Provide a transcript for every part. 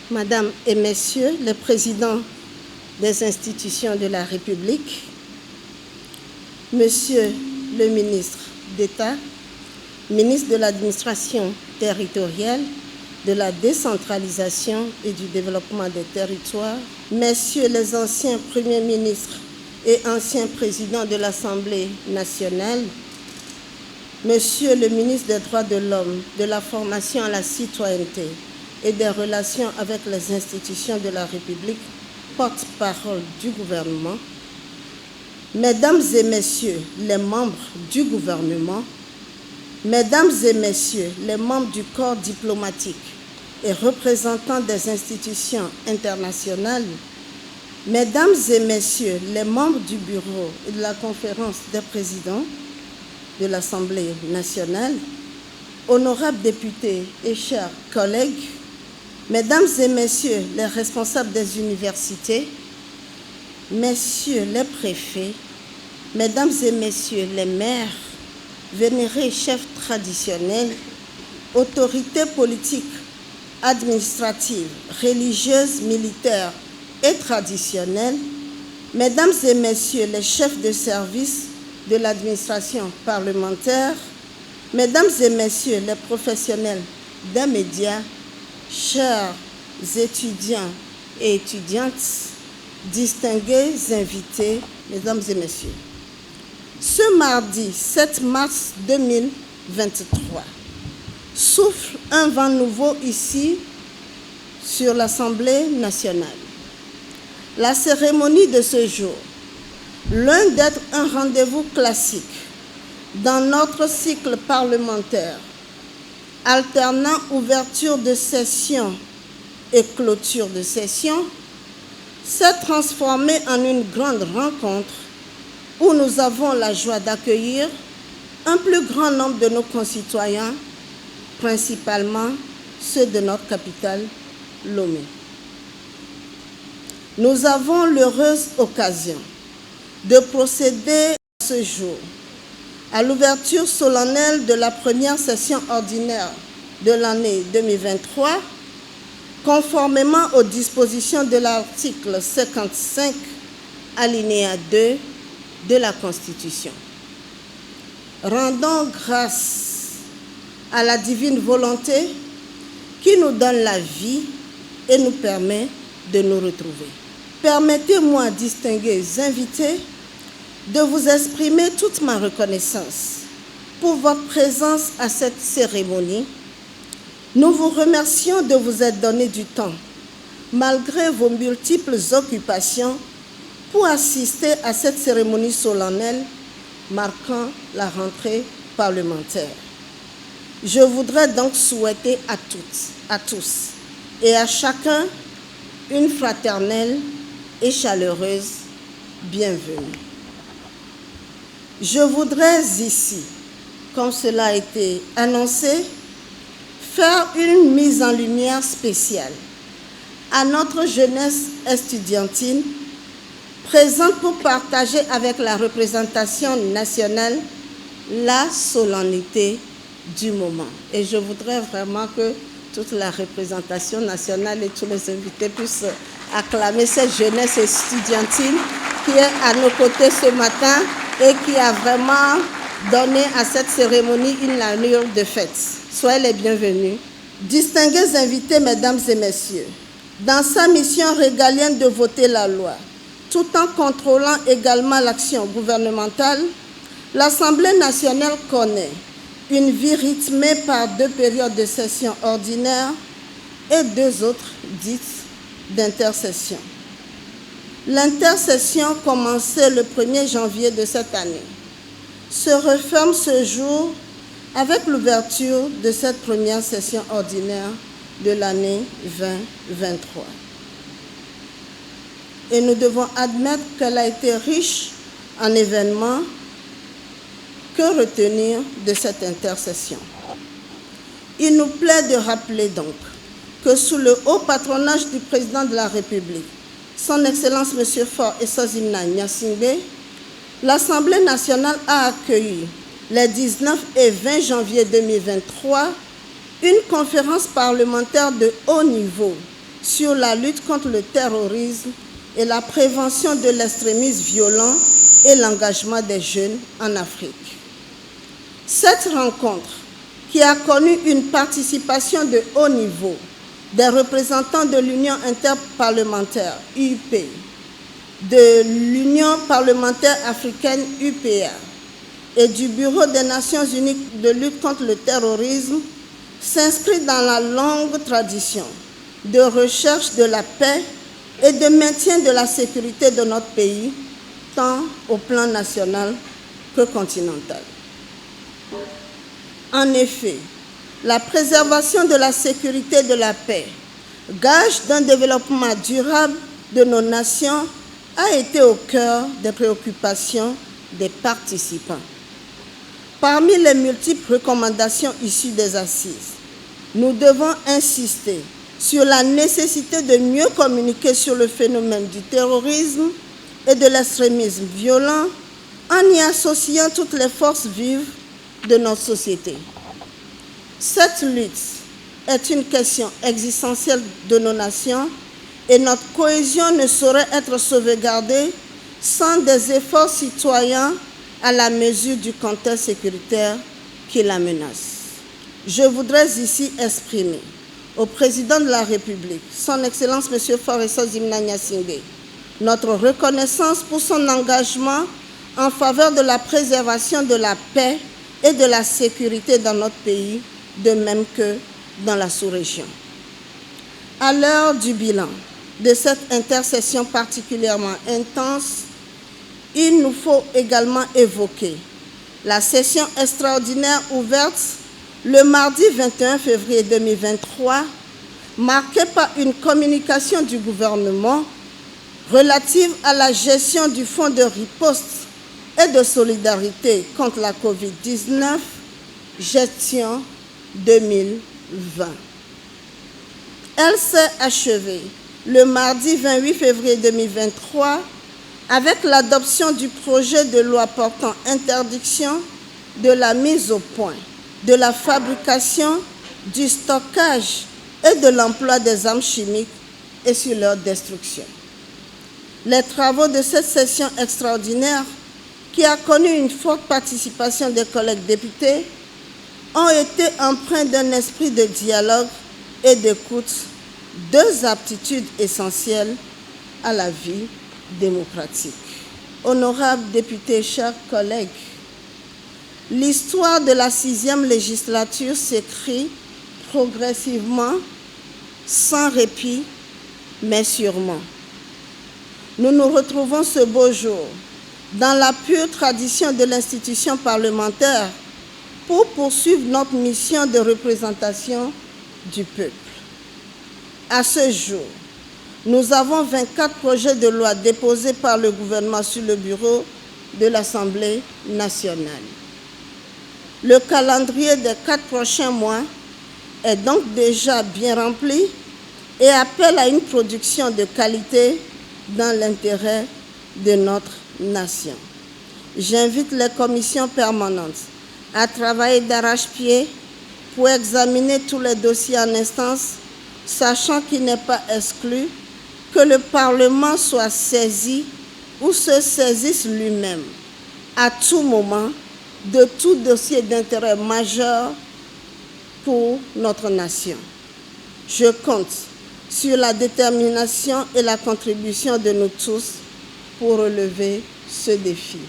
Madame et Messieurs les présidents des institutions de la République, Monsieur le ministre d'État, ministre de l'Administration territoriale, de la décentralisation et du développement des territoires, Messieurs les anciens premiers ministres et anciens présidents de l'Assemblée nationale, Monsieur le ministre des Droits de l'Homme, de la formation à la citoyenneté et des relations avec les institutions de la République, porte-parole du gouvernement, Mesdames et Messieurs les membres du gouvernement, Mesdames et Messieurs les membres du corps diplomatique et représentants des institutions internationales, Mesdames et Messieurs les membres du bureau et de la conférence des présidents de l'Assemblée nationale, honorables députés et chers collègues, Mesdames et Messieurs les responsables des universités, Messieurs les préfets, Mesdames et Messieurs les maires, vénérés chefs traditionnels, autorités politiques, administratives, religieuses, militaires et traditionnelles, Mesdames et Messieurs les chefs de service de l'administration parlementaire, Mesdames et Messieurs les professionnels des médias, chers étudiants et étudiantes, distingués invités, Mesdames et Messieurs. Ce mardi 7 mars 2023, souffle un vent nouveau ici sur l'Assemblée nationale. La cérémonie de ce jour, loin d'être un rendez-vous classique dans notre cycle parlementaire, alternant ouverture de session et clôture de session, s'est transformée en une grande rencontre où nous avons la joie d'accueillir un plus grand nombre de nos concitoyens, principalement ceux de notre capitale, Lomé. Nous avons l'heureuse occasion de procéder ce jour à l'ouverture solennelle de la première session ordinaire de l'année 2023, conformément aux dispositions de l'article 55, alinéa 2 de la Constitution. Rendons grâce à la divine volonté qui nous donne la vie et nous permet de nous retrouver. Permettez-moi, distingués invités, de vous exprimer toute ma reconnaissance pour votre présence à cette cérémonie. Nous vous remercions de vous être donné du temps, malgré vos multiples occupations, pour assister à cette cérémonie solennelle marquant la rentrée parlementaire. Je voudrais donc souhaiter à toutes, à tous et à chacun une fraternelle et chaleureuse bienvenue. Je voudrais ici, comme cela a été annoncé, faire une mise en lumière spéciale à notre jeunesse estudiantine présente pour partager avec la représentation nationale la solennité du moment. Et je voudrais vraiment que toute la représentation nationale et tous les invités puissent acclamer cette jeunesse estudiantine qui est à nos côtés ce matin et qui a vraiment donné à cette cérémonie une allure de fête. Soyez les bienvenus. Distingués invités, Mesdames et Messieurs, dans sa mission régalienne de voter la loi, tout en contrôlant également l'action gouvernementale, l'Assemblée nationale connaît une vie rythmée par 2 périodes de session ordinaire et 2 autres dites d'intercession. L'intercession, commencée le 1er janvier de cette année, se referme ce jour avec l'ouverture de cette première session ordinaire de l'année 2023. Et nous devons admettre qu'elle a été riche en événements. Que retenir de cette intercession? Il nous plaît de rappeler donc que sous le haut patronage du président de la République, Son Excellence M. Faure Essozimna Gnassingbé, l'Assemblée nationale a accueilli les 19 et 20 janvier 2023 une conférence parlementaire de haut niveau sur la lutte contre le terrorisme et la prévention de l'extrémisme violent et l'engagement des jeunes en Afrique. Cette rencontre, qui a connu une participation de haut niveau des représentants de l'Union interparlementaire UIP, de l'Union parlementaire africaine UPA et du Bureau des Nations unies de lutte contre le terrorisme, s'inscrit dans la longue tradition de recherche de la paix et de maintien de la sécurité de notre pays, tant au plan national que continental. En effet, la préservation de la sécurité et de la paix, gage d'un développement durable de nos nations, a été au cœur des préoccupations des participants. Parmi les multiples recommandations issues des assises, nous devons insister sur la nécessité de mieux communiquer sur le phénomène du terrorisme et de l'extrémisme violent en y associant toutes les forces vives de notre société. Cette lutte est une question existentielle de nos nations et notre cohésion ne saurait être sauvegardée sans des efforts citoyens à la mesure du contexte sécuritaire qui la menace. Je voudrais ici exprimer au Président de la République, Son Excellence M. Faure Zimna Gnassingbé, notre reconnaissance pour son engagement en faveur de la préservation de la paix et de la sécurité dans notre pays, de même que dans la sous-région. À l'heure du bilan de cette intercession particulièrement intense, il nous faut également évoquer la session extraordinaire ouverte le mardi 21 février 2023, marquée par une communication du gouvernement relative à la gestion du fonds de riposte et de solidarité contre la COVID-19, gestion 2020. Elle s'est achevée le mardi 28 février 2023 avec l'adoption du projet de loi portant interdiction de la mise au point, de la fabrication, du stockage et de l'emploi des armes chimiques et sur leur destruction. Les travaux de cette session extraordinaire, qui a connu une forte participation des collègues députés, ont été empreints d'un esprit de dialogue et d'écoute, deux aptitudes essentielles à la vie démocratique. Honorables députés, chers collègues, l'histoire de la 6e législature s'écrit progressivement, sans répit, mais sûrement. Nous nous retrouvons ce beau jour dans la pure tradition de l'institution parlementaire pour poursuivre notre mission de représentation du peuple. À ce jour, nous avons 24 projets de loi déposés par le gouvernement sur le bureau de l'Assemblée nationale. Le calendrier des 4 prochains mois est donc déjà bien rempli et appelle à une production de qualité dans l'intérêt de notre nation. J'invite les commissions permanentes à travailler d'arrache-pied pour examiner tous les dossiers en instance, sachant qu'il n'est pas exclu que le Parlement soit saisi ou se saisisse lui-même à tout moment de tout dossier d'intérêt majeur pour notre nation. Je compte sur la détermination et la contribution de nous tous pour relever ce défi.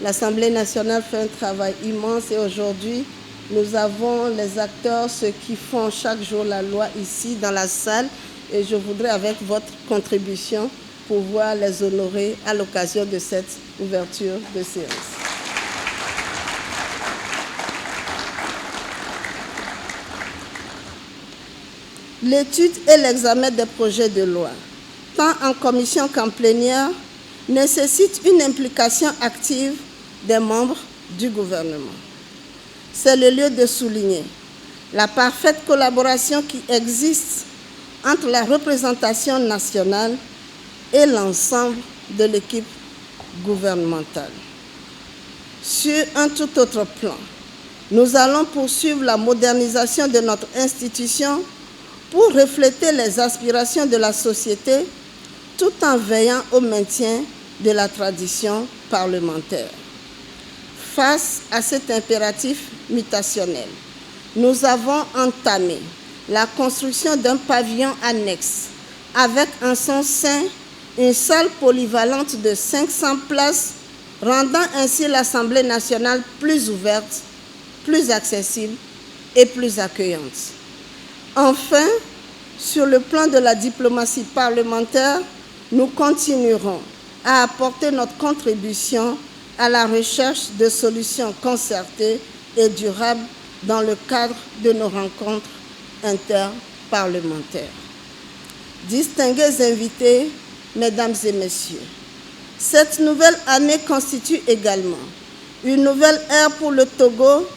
L'Assemblée nationale fait un travail immense et aujourd'hui, nous avons les acteurs, ceux qui font chaque jour la loi ici dans la salle, et je voudrais, avec votre contribution, pouvoir les honorer à l'occasion de cette ouverture de séance. L'étude et l'examen des projets de loi, tant en commission qu'en plénière, nécessitent une implication active des membres du gouvernement. C'est le lieu de souligner la parfaite collaboration qui existe entre la représentation nationale et l'ensemble de l'équipe gouvernementale. Sur un tout autre plan, nous allons poursuivre la modernisation de notre institution pour refléter les aspirations de la société tout en veillant au maintien de la tradition parlementaire. Face à cet impératif mutationnel, nous avons entamé la construction d'un pavillon annexe avec en son sein une salle polyvalente de 500 places, rendant ainsi l'Assemblée nationale plus ouverte, plus accessible et plus accueillante. Enfin, sur le plan de la diplomatie parlementaire, nous continuerons à apporter notre contribution à la recherche de solutions concertées et durables dans le cadre de nos rencontres interparlementaires. Distingués invités, Mesdames et Messieurs, cette nouvelle année constitue également une nouvelle ère pour le Togo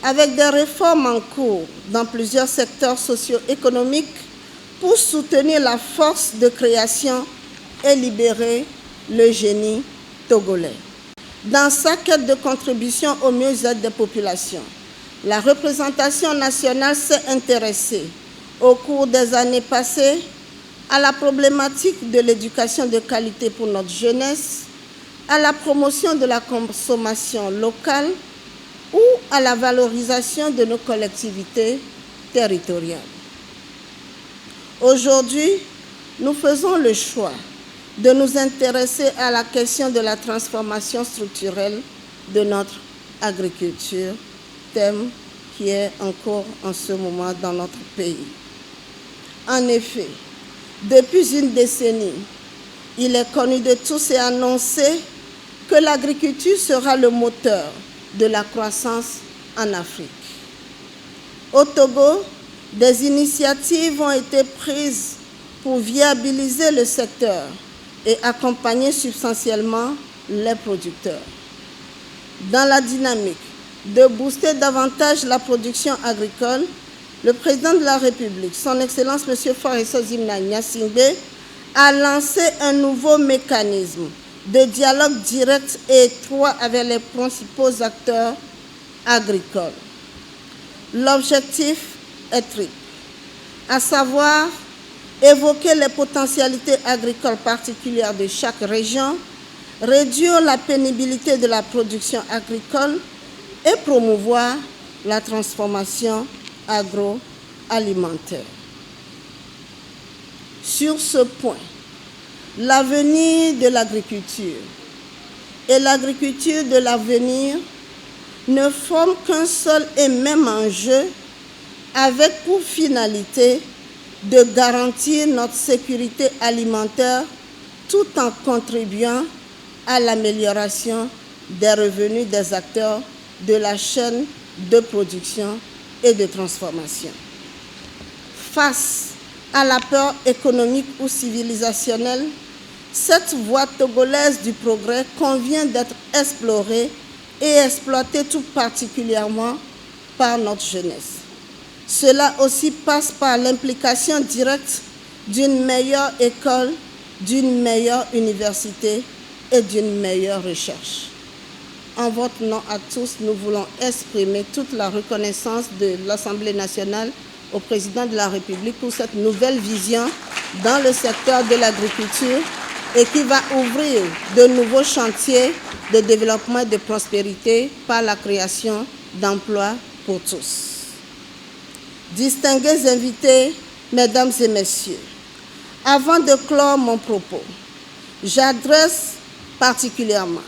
avec des réformes en cours dans plusieurs secteurs socio-économiques pour soutenir la force de création et libérer le génie togolais. Dans sa quête de contribution au mieux-être des populations, la représentation nationale s'est intéressée au cours des années passées à la problématique de l'éducation de qualité pour notre jeunesse, à la promotion de la consommation locale ou à la valorisation de nos collectivités territoriales. Aujourd'hui, nous faisons le choix de nous intéresser à la question de la transformation structurelle de notre agriculture, thème qui est en cours en ce moment dans notre pays. En effet, depuis une décennie, il est connu de tous et annoncé que l'agriculture sera le moteur de la croissance en Afrique. Au Togo, des initiatives ont été prises pour viabiliser le secteur et accompagner substantiellement les producteurs. Dans la dynamique de booster davantage la production agricole, le président de la République, son Excellence M. Faure Sozimna Gnassingbé, a lancé un nouveau mécanisme de dialogue direct et étroit avec les principaux acteurs agricoles. L'objectif est triple, à savoir évoquer les potentialités agricoles particulières de chaque région, réduire la pénibilité de la production agricole et promouvoir la transformation agroalimentaire. Sur ce point, l'avenir de l'agriculture et l'agriculture de l'avenir ne forment qu'un seul et même enjeu avec pour finalité de garantir notre sécurité alimentaire tout en contribuant à l'amélioration des revenus des acteurs de la chaîne de production et de transformation. Face à la peur économique ou civilisationnelle, cette voie togolaise du progrès convient d'être explorée et exploitée tout particulièrement par notre jeunesse. Cela aussi passe par l'implication directe d'une meilleure école, d'une meilleure université et d'une meilleure recherche. En votre nom à tous, nous voulons exprimer toute la reconnaissance de l'Assemblée nationale au président de la République pour cette nouvelle vision dans le secteur de l'agriculture et qui va ouvrir de nouveaux chantiers de développement et de prospérité par la création d'emplois pour tous. Distingués invités, Mesdames et Messieurs, avant de clore mon propos, j'adresse particulièrement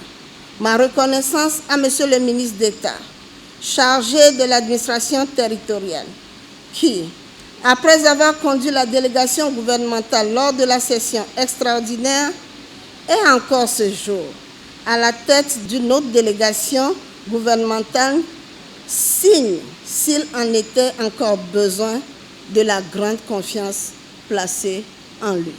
ma reconnaissance à Monsieur le ministre d'État, chargé de l'administration territoriale, qui, après avoir conduit la délégation gouvernementale lors de la session extraordinaire, est encore ce jour à la tête d'une autre délégation gouvernementale, signe, s'il en était encore besoin, de la grande confiance placée en lui.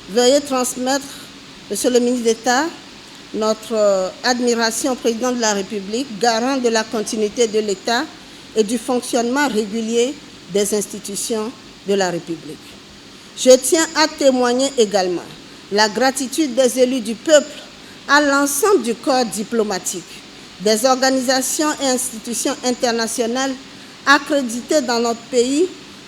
Veuillez transmettre, Monsieur le ministre d'État, notre admiration au président de la République, garant de la continuité de l'État et du fonctionnement régulier des institutions de la République. Je tiens à témoigner également la gratitude des élus du peuple à l'ensemble du corps diplomatique des organisations et institutions internationales accréditées dans notre pays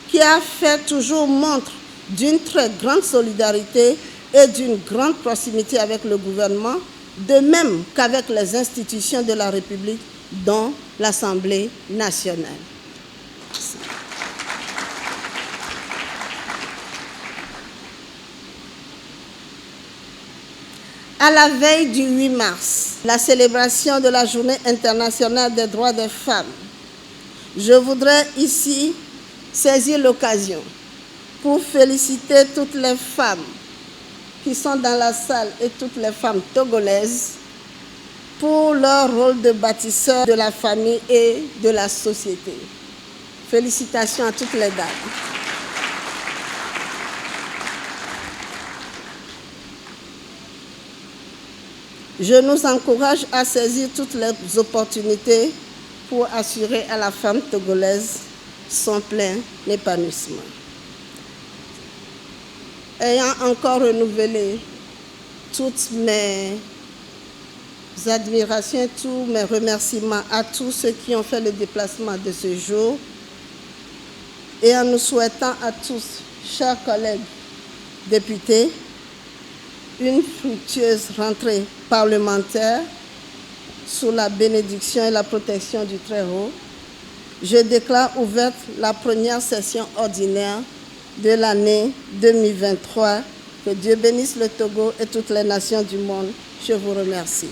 qui a fait toujours montre d'une très grande solidarité et d'une grande proximité avec le gouvernement, de même qu'avec les institutions de la République, dont l'Assemblée nationale. Merci. À la veille du 8 mars, la célébration de la Journée internationale des droits des femmes, je voudrais ici saisir l'occasion pour féliciter toutes les femmes qui sont dans la salle et toutes les femmes togolaises pour leur rôle de bâtisseur de la famille et de la société. Félicitations à toutes les dames. Je nous encourage à saisir toutes les opportunités pour assurer à la femme togolaise son plein épanouissement. Ayant encore renouvelé toutes mes admirations et tous mes remerciements à tous ceux qui ont fait le déplacement de ce jour, et en nous souhaitant à tous, chers collègues députés, une fructueuse rentrée parlementaire sous la bénédiction et la protection du Très-Haut, je déclare ouverte la première session ordinaire de l'année 2023. Que Dieu bénisse le Togo et toutes les nations du monde. Je vous remercie.